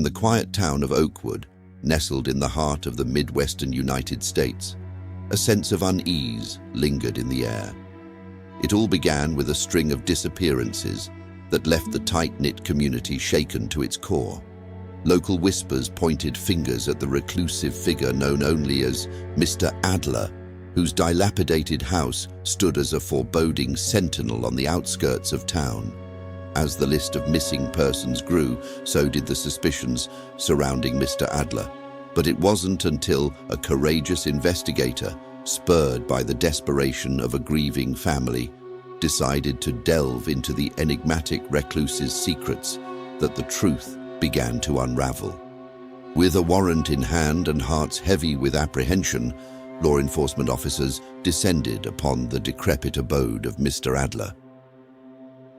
In the quiet town of Oakwood, nestled in the heart of the Midwestern United States, a sense of unease lingered in the air. It all began with a string of disappearances that left the tight-knit community shaken to its core. Local whispers pointed fingers at the reclusive figure known only as Mr. Adler, whose dilapidated house stood as a foreboding sentinel on the outskirts of town. As the list of missing persons grew, so did the suspicions surrounding Mr. Adler. But it wasn't until a courageous investigator, spurred by the desperation of a grieving family, decided to delve into the enigmatic recluse's secrets that the truth began to unravel. With a warrant in hand and hearts heavy with apprehension, law enforcement officers descended upon the decrepit abode of Mr. Adler.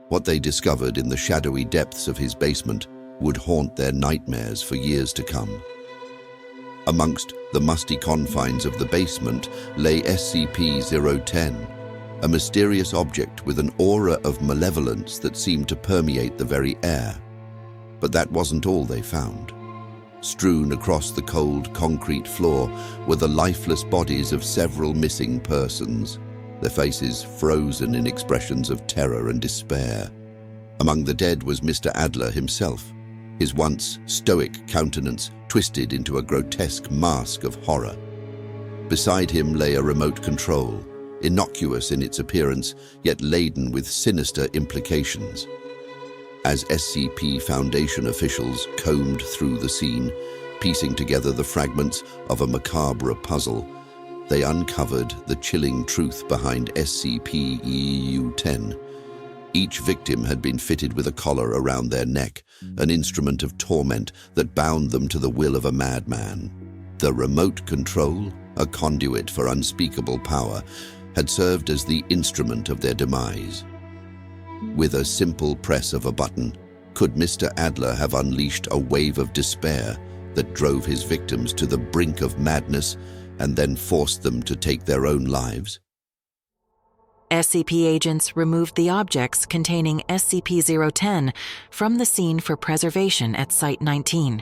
What they discovered in the shadowy depths of his basement would haunt their nightmares for years to come. Amongst the musty confines of the basement lay SCP-010, a mysterious object with an aura of malevolence that seemed to permeate the very air. But that wasn't all they found. Strewn across the cold concrete floor were the lifeless bodies of several missing persons, their faces frozen in expressions of terror and despair. Among the dead was Mr. Adler himself, his once stoic countenance twisted into a grotesque mask of horror. Beside him lay a remote control, innocuous in its appearance, yet laden with sinister implications. As SCP Foundation officials combed through the scene, piecing together the fragments of a macabre puzzle, they uncovered the chilling truth behind SCP-010. Each victim had been fitted with a collar around their neck, an instrument of torment that bound them to the will of a madman. The remote control, a conduit for unspeakable power, had served as the instrument of their demise. With a simple press of a button, could Mr. Adler have unleashed a wave of despair that drove his victims to the brink of madness and then forced them to take their own lives? SCP agents removed the objects containing SCP-010 from the scene for preservation at Site-19.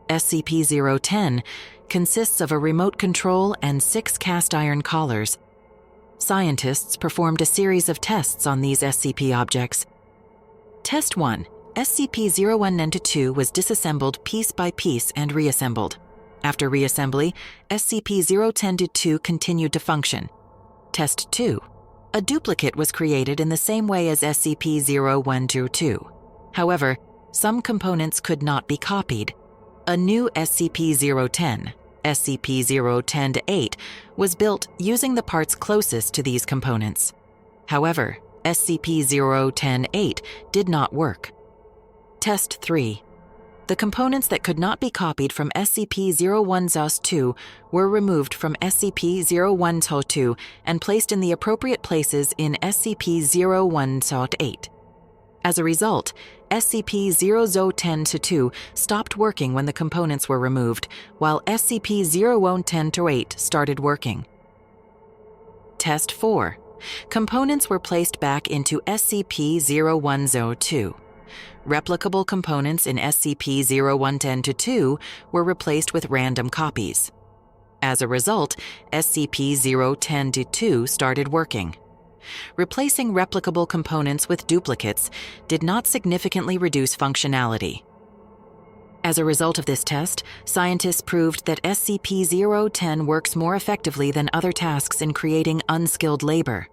SCP-010 consists of a remote control and 6 cast-iron collars. Scientists performed a series of tests on these SCP objects. Test 1. SCP-010-2 was disassembled piece by piece and reassembled. After reassembly, SCP-010-2 continued to function. Test 2. A duplicate was created in the same way as SCP-010-2. However, some components could not be copied. A new SCP-010, SCP-010-8, was built using the parts closest to these components. However, SCP-010-8 did not work. Test 3. The components that could not be copied from SCP-010-2 were removed from SCP-010-2 and placed in the appropriate places in SCP-010-8. As a result, SCP-010-2 stopped working when the components were removed, while SCP-010-8 started working. Test 4. Components were placed back into SCP-010-2. Replicable components in SCP-010-2 were replaced with random copies. As a result, SCP-010-2 started working. Replacing replicable components with duplicates did not significantly reduce functionality. As a result of this test, scientists proved that SCP-010 works more effectively than other tasks in creating unskilled labor.